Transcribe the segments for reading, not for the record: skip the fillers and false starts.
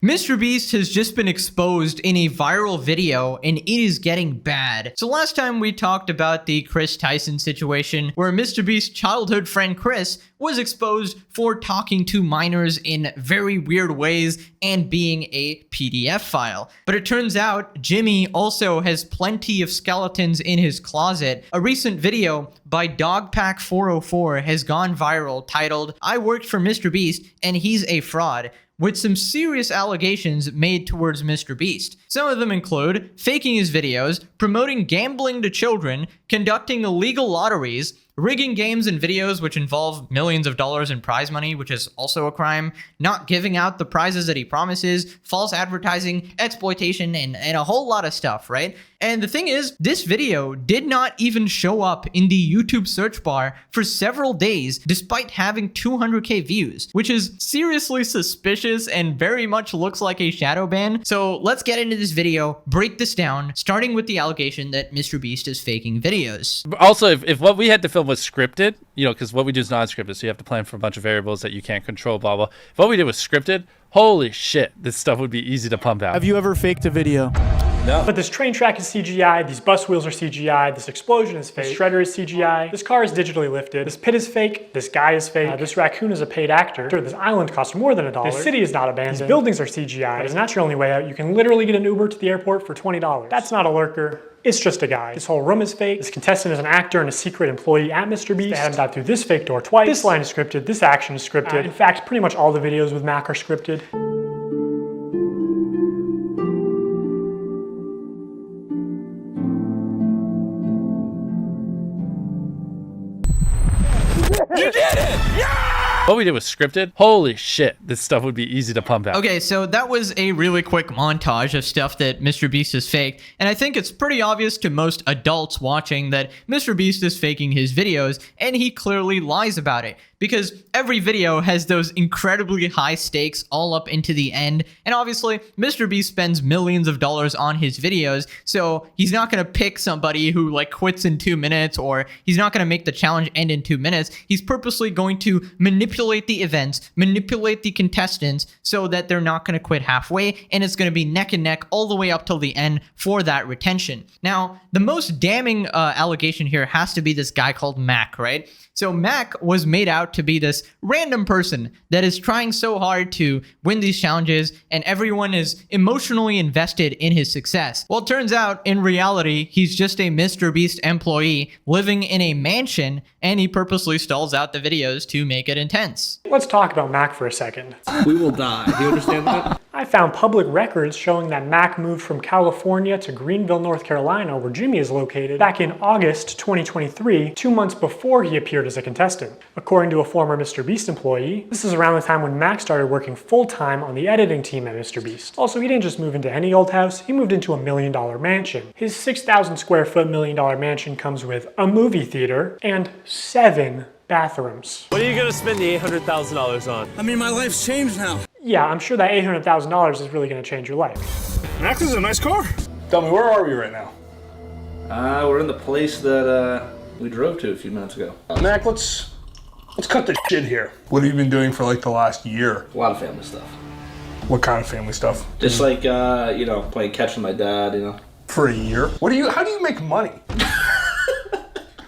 MrBeast has just been exposed in a viral video and it is getting bad. So last time we talked about the Chris Tyson situation where MrBeast's childhood friend Chris was exposed for talking to minors in very weird ways and being a PDF file. But it turns out Jimmy also has plenty of skeletons in his closet. A recent video by Dogpack404 has gone viral titled, "I worked for MrBeast and he's a fraud," with some serious allegations made towards MrBeast. Some of them include faking his videos, promoting gambling to children, conducting illegal lotteries, rigging games and videos which involve millions of dollars in prize money, which is also a crime, not giving out the prizes that he promises, false advertising, exploitation, and a whole lot of stuff, right? And the thing is, this video did not even show up in the YouTube search bar for several days, despite having 200k views, which is seriously suspicious and very much looks like a shadow ban. So let's get into this video, break this down, starting with the allegation that MrBeast is faking videos. Also, if what we had to film was scripted, you know, because what we do is non-scripted, so you have to plan for a bunch of variables that you can't control, blah, blah. If what we did was scripted, holy shit, this stuff would be easy to pump out. Have you ever faked a video? No. But this train track is CGI, these bus wheels are CGI, this explosion is fake, this shredder is CGI, this car is digitally lifted, this pit is fake, this guy is fake, this raccoon is a paid actor, this island costs more than $1, this city is not abandoned, these buildings are CGI, but it's not your only way out. You can literally get an Uber to the airport for $20. That's not a lurker. It's just a guy. This whole room is fake. This contestant is an actor and a secret employee at MrBeast. They had him dive through this fake door twice. This line is scripted. This action is scripted. In fact, pretty much all the videos with Mac are scripted. You did it! Yeah! What we did was scripted. Holy shit, this stuff would be easy to pump out. Okay, so that was a really quick montage of stuff that MrBeast is fake, and I think it's pretty obvious to most adults watching that MrBeast is faking his videos, and he clearly lies about it. Because every video has those incredibly high stakes all up into the end, and obviously MrBeast spends millions of dollars on his videos, so he's not gonna pick somebody who like quits in 2 minutes, or he's not gonna make the challenge end in 2 minutes. He's purposely going to manipulate the events, manipulate the contestants, so that they're not gonna quit halfway, and it's gonna be neck and neck all the way up till the end for that retention. Now, the most damning allegation here has to be this guy called Mac, right? So Mac was made out to be this random person that is trying so hard to win these challenges, and everyone is emotionally invested in his success. Well, it turns out in reality, he's just a MrBeast employee living in a mansion, and he purposely stalls out the videos to make it intense. Let's talk about Mac for a second. We will die. Do you understand that? I found public records showing that Mac moved from California to Greenville, North Carolina, where Jimmy is located, back in August 2023, 2 months before he appeared as a contestant. According to a former MrBeast employee, this is around the time when Mac started working full-time on the editing team at MrBeast. Also, he didn't just move into any old house, he moved into a $1 million mansion. His 6,000 square foot $1 million mansion comes with a movie theater and 7 bathrooms. What are you gonna spend the $800,000 on? I mean, my life's changed now. Yeah, I'm sure that $800,000 is really gonna change your life. Mac, this is a nice car. Tell me, where are we right now? We're in the place that we drove to a few minutes ago. Mac, let's cut the shit here. What have you been doing for like the last year? A lot of family stuff. What kind of family stuff? Just like, you know, playing catch with my dad, you know. For a year? How do you make money?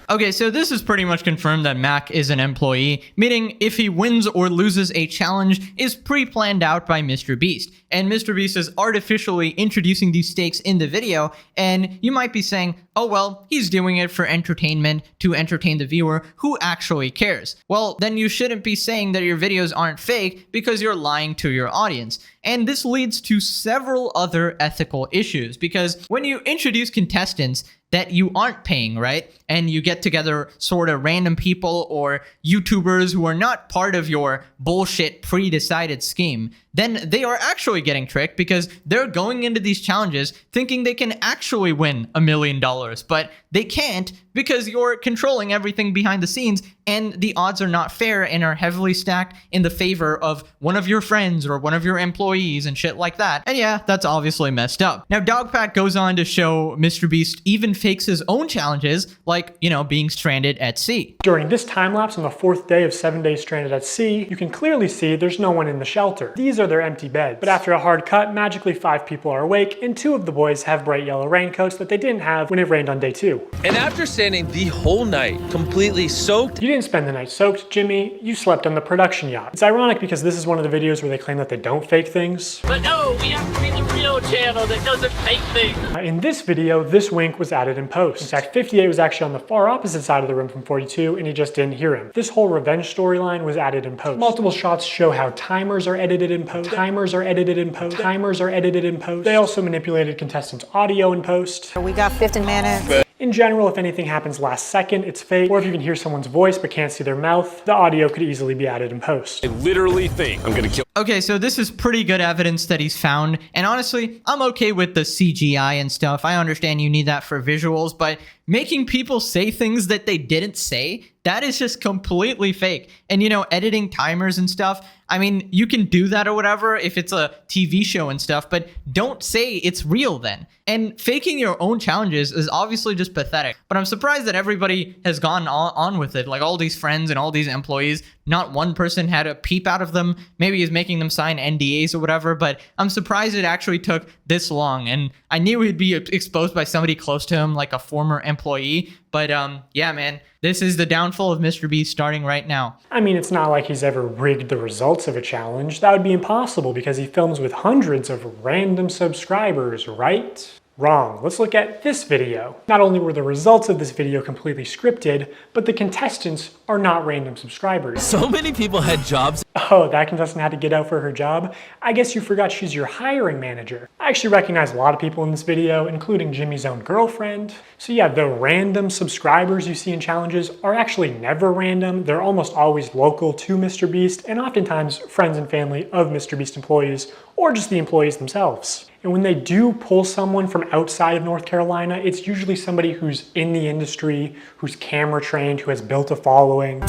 Okay, so this is pretty much confirmed that Mac is an employee, meaning if he wins or loses a challenge is pre-planned out by MrBeast. And MrBeast is artificially introducing these stakes in the video, and you might be saying, oh well, he's doing it for entertainment, to entertain the viewer, who actually cares? Well, then you shouldn't be saying that your videos aren't fake because you're lying to your audience. And this leads to several other ethical issues, because when you introduce contestants that you aren't paying, right? And you get together sort of random people or YouTubers who are not part of your bullshit pre-decided scheme, then they are actually getting tricked because they're going into these challenges thinking they can actually win $1 million, but they can't because you're controlling everything behind the scenes and the odds are not fair and are heavily stacked in the favor of one of your friends or one of your employees and shit like that. And yeah, that's obviously messed up. Now, Dogpack goes on to show MrBeast even fakes his own challenges, like, you know, being stranded at sea. During this time lapse on the 4th day of 7 days stranded at sea, you can clearly see there's no one in the shelter. These are their empty beds. But after a hard cut, magically 5 people are awake, and 2 of the boys have bright yellow raincoats that they didn't have when it rained on day 2. And after standing the whole night, completely soaked. You didn't spend the night soaked, Jimmy. You slept on the production yacht. It's ironic because this is one of the videos where they claim that they don't fake things. But no, we have to be the real channel that doesn't fake things. In this video, this wink was added in post. In fact, 58 was actually on the far opposite side of the room from 42, and he just didn't hear him. This whole revenge storyline was added in post. Multiple shots show how timers are edited in post. Timers are edited in post. Timers are edited in post. They also manipulated contestants' audio in post. We got 15 minutes. In general, if anything happens last second, it's fake. Or if you can hear someone's voice but can't see their mouth, the audio could easily be added in post. I literally think I'm gonna kill. Okay, so this is pretty good evidence that he's found, and honestly, I'm okay with the CGI and stuff. I understand you need that for visuals, but making people say things that they didn't say, that is just completely fake. And you know, editing timers and stuff, I mean, you can do that or whatever if it's a TV show and stuff, but don't say it's real then. And faking your own challenges is obviously just pathetic, but I'm surprised that everybody has gone on with it. Like all these friends and all these employees, not one person had a peep out of them. Maybe he's making them sign NDAs or whatever, but I'm surprised it actually took this long. And I knew he'd be exposed by somebody close to him, like a former employee. But yeah, man, this is the downfall of MrBeast starting right now. I mean, it's not like he's ever rigged the results of a challenge. That would be impossible because he films with hundreds of random subscribers, right? Wrong. Let's look at this video. Not only were the results of this video completely scripted, but the contestants are not random subscribers. So many people had jobs. Oh, that contestant had to get out for her job? I guess you forgot she's your hiring manager. I actually recognize a lot of people in this video, including Jimmy's own girlfriend. So yeah, the random subscribers you see in challenges are actually never random. They're almost always local to MrBeast and oftentimes friends and family of MrBeast employees or just the employees themselves. And when they do pull someone from outside of North Carolina, it's usually somebody who's in the industry, who's camera trained, who has built a following.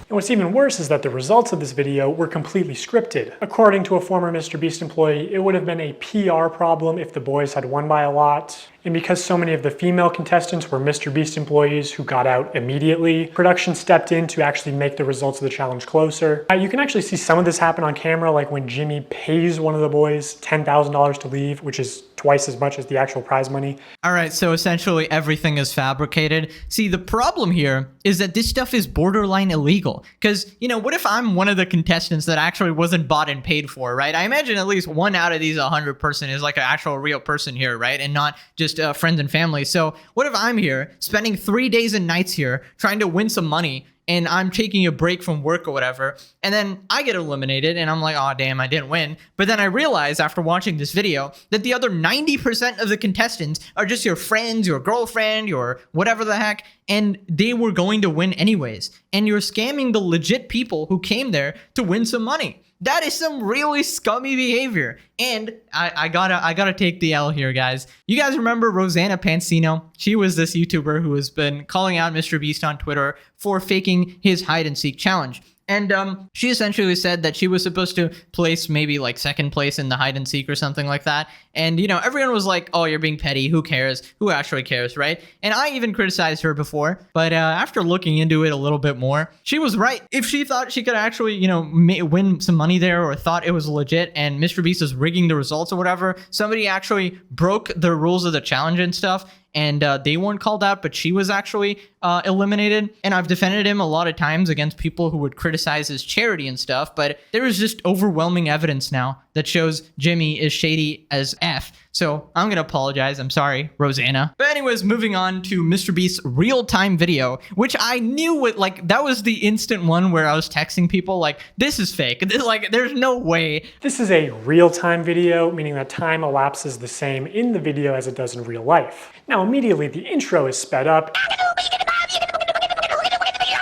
And what's even worse is that the results of this video were completely scripted. According to a former MrBeast employee, it would have been a PR problem if the boys had won by a lot. And because so many of the female contestants were MrBeast employees who got out immediately, production stepped in to actually make the results of the challenge closer. You can actually see some of this happen on camera, like when Jimmy pays one of the boys $10,000 to leave, which is twice as much as the actual prize money. All right, so essentially everything is fabricated. See, the problem here is that this stuff is borderline illegal. Because, you know, what if I'm one of the contestants that actually wasn't bought and paid for, right? I imagine at least one out of these 100 person is like an actual real person here, right? And not just friends and family. So what if I'm here spending 3 days and nights here trying to win some money, and I'm taking a break from work or whatever, and then I get eliminated and I'm like, oh damn, I didn't win. But then I realize after watching this video that the other 90% of the contestants are just your friends, your girlfriend, your whatever the heck, and they were going to win anyways. And you're scamming the legit people who came there to win some money. That is some really scummy behavior. And I gotta take the L here, guys. You guys remember Rosanna Pansino? She was this YouTuber who has been calling out MrBeast on Twitter for faking his hide and seek challenge. And she essentially said that she was supposed to place maybe like second place in the hide and seek or something like that. And, you know, everyone was like, oh, you're being petty. Who cares? Who actually cares, right? And I even criticized her before. But after looking into it a little bit more, she was right. If she thought she could actually, you know, win some money there or thought it was legit and MrBeast was rigging the results or whatever, somebody actually broke the rules of the challenge and stuff, and they weren't called out, but she was actually eliminated. And I've defended him a lot of times against people who would criticize his charity and stuff, but there is just overwhelming evidence now that shows Jimmy is shady as F. So I'm gonna apologize. I'm sorry, Rosanna. But anyways, moving on to MrBeast's real-time video, which I knew would, like, that was the instant one where I was texting people like, this is fake. Like, there's no way. This is a real-time video, meaning that time elapses the same in the video as it does in real life. Now, immediately the intro is sped up,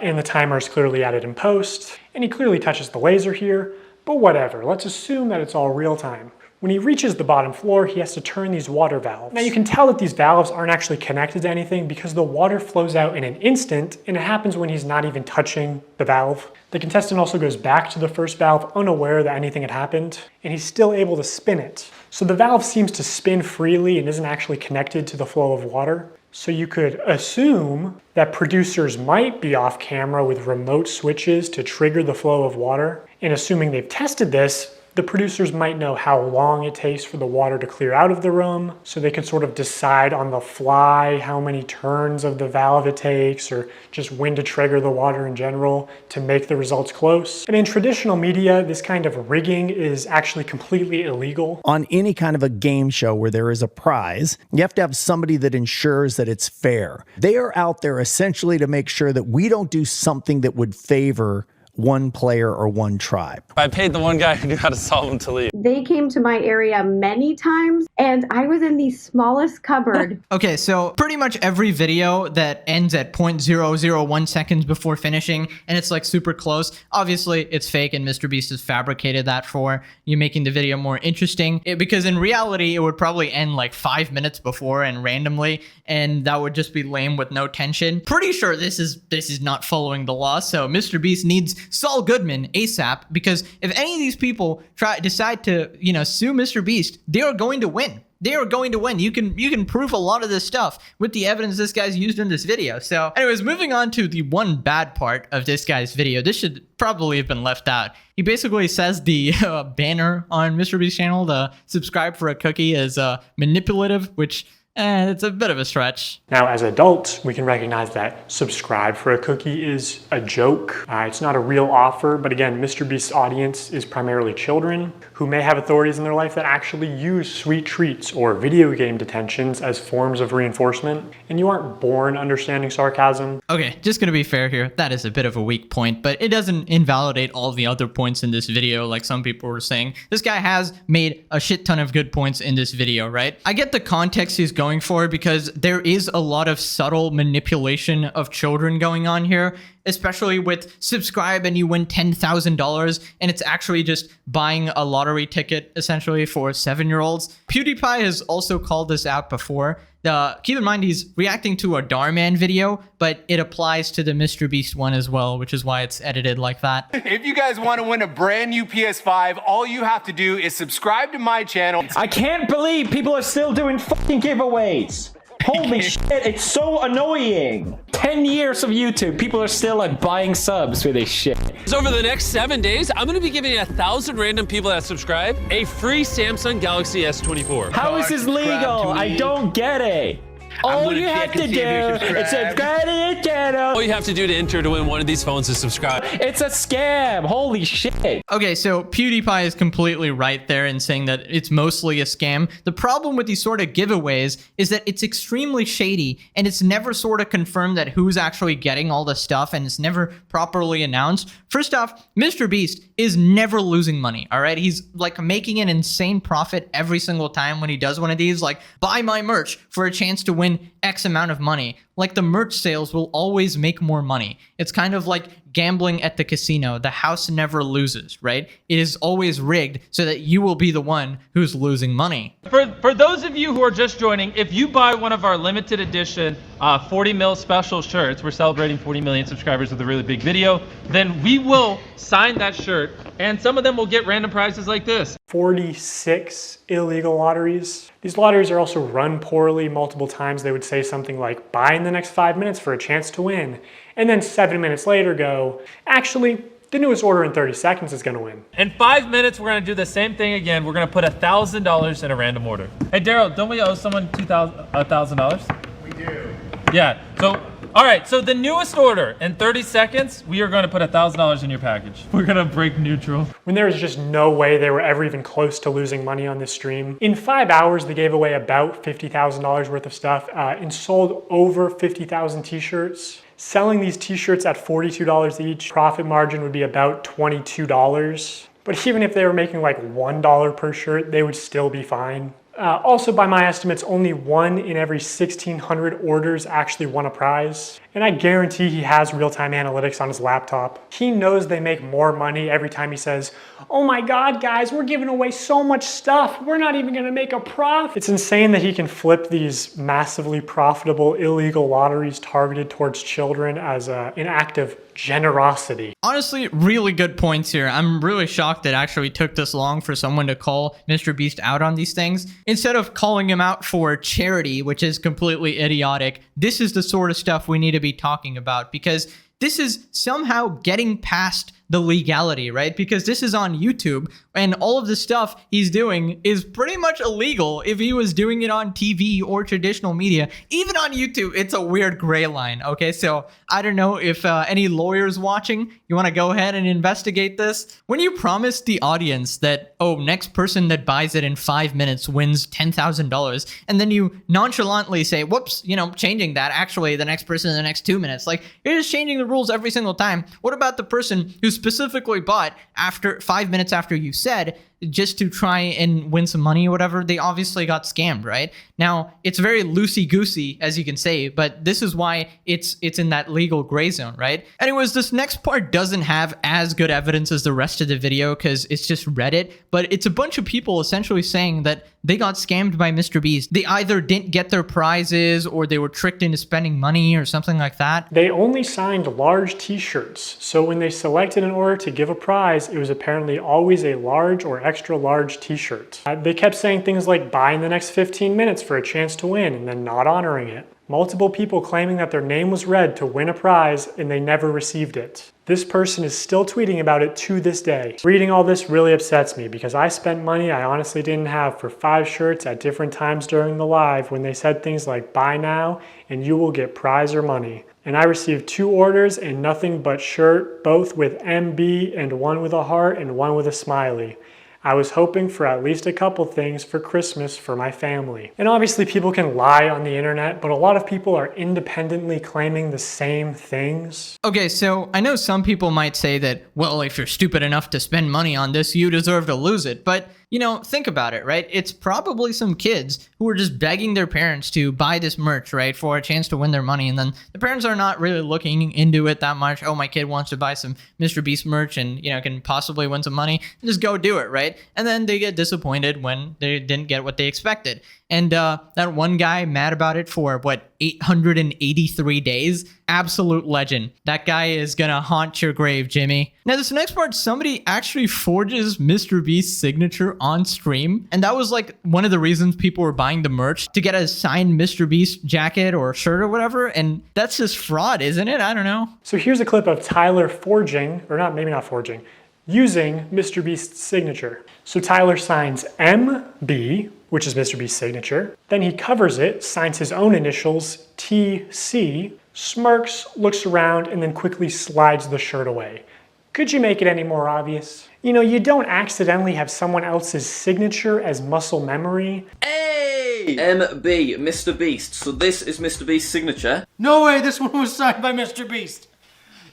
and the timer is clearly added in post, and he clearly touches the laser here, but whatever, let's assume that it's all real time. When he reaches the bottom floor, he has to turn these water valves. Now you can tell that these valves aren't actually connected to anything because the water flows out in an instant, and it happens when he's not even touching the valve. The contestant also goes back to the first valve unaware that anything had happened, and he's still able to spin it. So the valve seems to spin freely and isn't actually connected to the flow of water. So you could assume that producers might be off camera with remote switches to trigger the flow of water. And assuming they've tested this, the producers might know how long it takes for the water to clear out of the room, so they could sort of decide on the fly how many turns of the valve it takes, or just when to trigger the water in general to make the results close. And in traditional media, this kind of rigging is actually completely illegal. On any kind of a game show where there is a prize, you have to have somebody that ensures that it's fair. They are out there essentially to make sure that we don't do something that would favor one player or one tribe. I paid the one guy who knew how to solve them to leave. They came to my area many times, and I was in the smallest cupboard. Okay, so pretty much every video that ends at 0.001 seconds before finishing, and it's like super close, obviously it's fake and MrBeast has fabricated that for you, making the video more interesting. Because in reality, it would probably end like 5 minutes before and randomly, and that would just be lame with no tension. Pretty sure this is not following the law, so MrBeast needs Saul Goodman ASAP, because if any of these people decide to, sue MrBeast, they are going to win. They are going to win. You can prove a lot of this stuff with the evidence this guy's used in this video. So anyways, moving on to the one bad part of this guy's video. This should probably have been left out. He basically says the banner on MrBeast's channel, the subscribe for a cookie, is manipulative, which it's a bit of a stretch. Now, as adults, we can recognize that subscribe for a cookie is a joke. It's not a real offer, but again, MrBeast's audience is primarily children who may have authorities in their life that actually use sweet treats or video game detentions as forms of reinforcement, and you aren't born understanding sarcasm. Okay, just gonna be fair here, that is a bit of a weak point, but it doesn't invalidate all the other points in this video like some people were saying. This guy has made a shit ton of good points in this video, right? I get the context he's going for because there is a lot of subtle manipulation of children going on here, especially with subscribe and you win $10,000, and it's actually just buying a lottery ticket essentially for 7-year-olds. PewDiePie has also called this out before. Keep in mind he's reacting to a Darman video, but it applies to the MrBeast one as well, which is why it's edited like that. If you guys want to win a brand new PS5, all you have to do is subscribe to my channel. I can't believe people are still doing fucking giveaways. Holy shit, it's so annoying. 10 years of YouTube, people are still like buying subs for this shit. So over the next 7 days, I'm gonna be giving 1,000 random people that subscribe a free Samsung Galaxy S24. How is this legal? I don't get it. All you have to do is subscribe to the channel. All you have to do to enter to win one of these phones is subscribe. It's a scam. Holy shit. Okay, so PewDiePie is completely right there in saying that it's mostly a scam. The problem with these sort of giveaways is that it's extremely shady, and it's never sort of confirmed that who's actually getting all the stuff, and it's never properly announced. First off, MrBeast is never losing money, all right? He's like making an insane profit every single time when he does one of these, like buy my merch for a chance to win X amount of money. Like the merch sales will always make more money. It's kind of like gambling at the casino. The house never loses, right? It is always rigged so that you will be the one who's losing money. For those of you who are just joining, if you buy one of our limited edition 40 mil special shirts, we're celebrating 40 million subscribers with a really big video, then we will sign that shirt, and some of them will get random prizes like this. 46 illegal lotteries. These lotteries are also run poorly. Multiple times they would say something like, buy in the next 5 minutes for a chance to win. And then 7 minutes later go, actually, the newest order in 30 seconds is gonna win. In 5 minutes, we're gonna do the same thing again. We're gonna put $1,000 in a random order. Hey, Daryl, don't we owe someone $1,000? We do. Yeah, so, all right, so the newest order, in 30 seconds, we are gonna put $1,000 in your package. We're gonna break neutral. When there was just no way they were ever even close to losing money on this stream. In 5 hours, they gave away about $50,000 worth of stuff and sold over 50,000 t-shirts. Selling these t-shirts at $42 each, profit margin would be about $22. But even if they were making like $1 per shirt, they would still be fine. Also, by my estimates, only 1 in every 1,600 orders actually won a prize. And I guarantee he has real-time analytics on his laptop. He knows they make more money every time he says, "Oh my God, guys, we're giving away so much stuff. We're not even gonna make a profit." It's insane that he can flip these massively profitable illegal lotteries targeted towards children as an act of generosity. Honestly, really good points here. I'm really shocked that actually took this long for someone to call Mr. Beast out on these things. Instead of calling him out for charity, which is completely idiotic, this is the sort of stuff we need to be talking about, because this is somehow getting past the legality, right? Because this is on YouTube, and all of the stuff he's doing is pretty much illegal if he was doing it on TV or traditional media. Even on YouTube, it's a weird gray line, okay? So I don't know if any lawyers watching, you want to go ahead and investigate this? When you promise the audience that, oh, next person that buys it in 5 minutes wins $10,000, and then you nonchalantly say, whoops, you know, changing that, actually the next person in the next 2 minutes, like, you're just changing the rules every single time. What about the person who specifically bought after 5 minutes after you said, just to try and win some money or whatever? They obviously got scammed, right? Now, it's very loosey-goosey, as you can say, but this is why it's in that legal gray zone, right? Anyways, this next part doesn't have as good evidence as the rest of the video because it's just Reddit, but it's a bunch of people essentially saying that they got scammed by Mr. Beast. They either didn't get their prizes or they were tricked into spending money or something like that. They only signed large t-shirts, so when they selected an order to give a prize, it was apparently always a large or extra large t-shirt. They kept saying things like, buy in the next 15 minutes for a chance to win, and then not honoring it. Multiple people claiming that their name was read to win a prize and they never received it. This person is still tweeting about it to this day. Reading all this really upsets me because I spent money I honestly didn't have for 5 shirts at different times during the live when they said things like, buy now and you will get prize or money. And I received 2 orders and nothing but shirt, both with MB and one with a heart and one with a smiley. I was hoping for at least a couple things for Christmas for my family. And obviously people can lie on the internet, but a lot of people are independently claiming the same things. Okay, so I know some people might say that, well, if you're stupid enough to spend money on this, you deserve to lose it. But, you know, think about it, right? It's probably some kids who are just begging their parents to buy this merch, right, for a chance to win their money. And then the parents are not really looking into it that much. Oh, my kid wants to buy some Mr. Beast merch and, you know, can possibly win some money. Just go do it, right? And then they get disappointed when they didn't get what they expected. And that one guy mad about it for, 883 days? Absolute legend. That guy is gonna haunt your grave, Jimmy. Now, this next part, somebody actually forges Mr. Beast's signature on stream. And that was like one of the reasons people were buying the merch, to get a signed Mr. Beast jacket or shirt or whatever. And that's just fraud, isn't it? I don't know. So here's a clip of Tyler forging, or not, maybe not forging, using Mr. Beast's signature. So Tyler signs MB, which is Mr. Beast's signature. Then he covers it, signs his own initials, TC, smirks, looks around, and then quickly slides the shirt away. Could you make it any more obvious? You know, you don't accidentally have someone else's signature as muscle memory. Hey! MB, Mr. Beast. So this is Mr. Beast's signature. No way, this one was signed by Mr. Beast.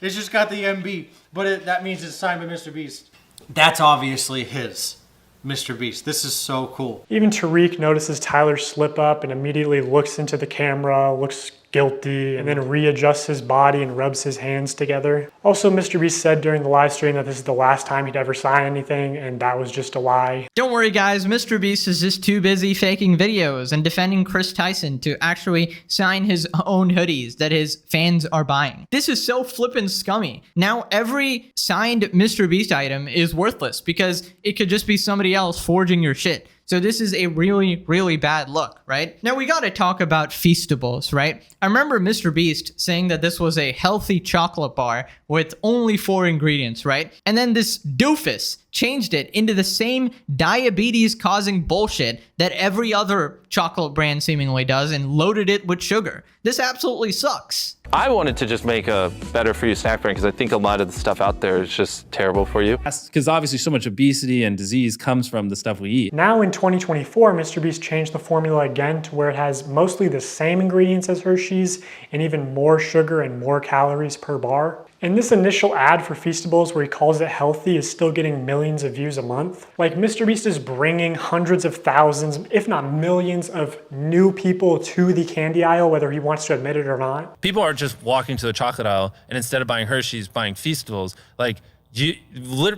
It's just got the MB, but that means it's signed by Mr. Beast. That's obviously his. Mr. Beast. This is so cool. Even Tariq notices Tyler slip up and immediately looks into the camera, looks guilty, and then readjusts his body and rubs his hands together. Also, Mr. Beast said during the live stream that this is the last time he'd ever sign anything, and that was just a lie. Don't worry, guys. Mr. Beast is just too busy faking videos and defending Chris Tyson to actually sign his own hoodies that his fans are buying. This is so flippin' scummy. Now, every signed Mr. Beast item is worthless because it could just be somebody else forging your shit. So this is a really, really bad look, right? Now we gotta talk about Feastables, right? I remember Mr. Beast saying that this was a healthy chocolate bar with only 4 ingredients, right? And then this doofus changed it into the same diabetes-causing bullshit that every other chocolate brand seemingly does and loaded it with sugar. This absolutely sucks. I wanted to just make a better for you snack brand because I think a lot of the stuff out there is just terrible for you. Because obviously so much obesity and disease comes from the stuff we eat. Now in 2024, Mr. Beast changed the formula again to where it has mostly the same ingredients as Hershey's and even more sugar and more calories per bar. And this initial ad for Feastables where he calls it healthy is still getting millions of views a month. Like, MrBeast is bringing hundreds of thousands, if not millions of new people to the candy aisle, whether he wants to admit it or not. People are just walking to the chocolate aisle and instead of buying Hershey's, buying Feastables. Like,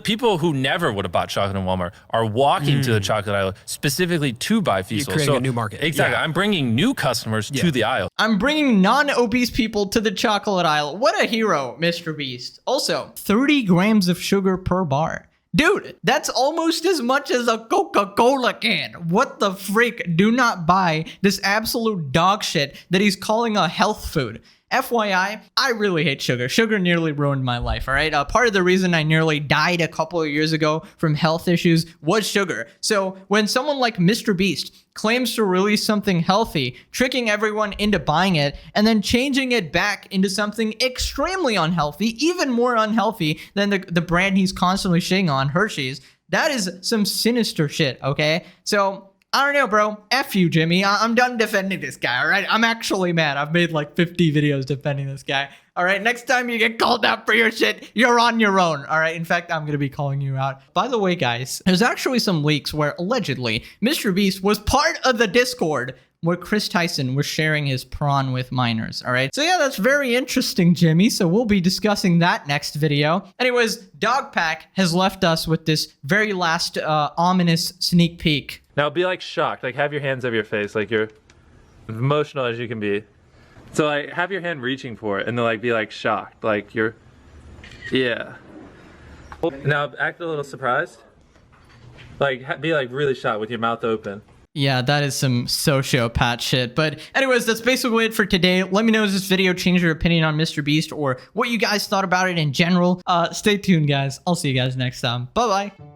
people who never would have bought chocolate in Walmart are walking to the chocolate aisle specifically to buy Feastables. You're creating a new market. Exactly. Yeah. I'm bringing new customers to the aisle. I'm bringing non-obese people to the chocolate aisle. What a hero, Mr. Beast. Also, 30 grams of sugar per bar. Dude, that's almost as much as a Coca-Cola can. What the freak? Do not buy this absolute dog shit that he's calling a health food. FYI, I really hate sugar. Sugar nearly ruined my life, all right? Part of the reason I nearly died a couple of years ago from health issues was sugar. So when someone like Mr. Beast claims to release something healthy, tricking everyone into buying it, and then changing it back into something extremely unhealthy, even more unhealthy than the brand he's constantly shitting on, Hershey's, that is some sinister shit, okay? So I don't know, bro. F you, Jimmy. I'm done defending this guy, all right? I'm actually mad. I've made like 50 videos defending this guy. All right, next time you get called out for your shit, you're on your own, all right? In fact, I'm going to be calling you out. By the way, guys, there's actually some leaks where allegedly Mr. Beast was part of the Discord where Chris Tyson was sharing his prawn with minors, all right? So yeah, that's very interesting, Jimmy. So we'll be discussing that next video. Anyways, Dogpack has left us with this very last ominous sneak peek. Now be like shocked, like have your hands over your face, like you're emotional as you can be. So like have your hand reaching for it and then like be like shocked, like you're, yeah. Now act a little surprised. Like be like really shocked with your mouth open. Yeah, that is some sociopath shit. But anyways, that's basically it for today. Let me know, does this video change your opinion on Mr. Beast or what you guys thought about it in general? Stay tuned, guys. I'll see you guys next time. Bye-bye.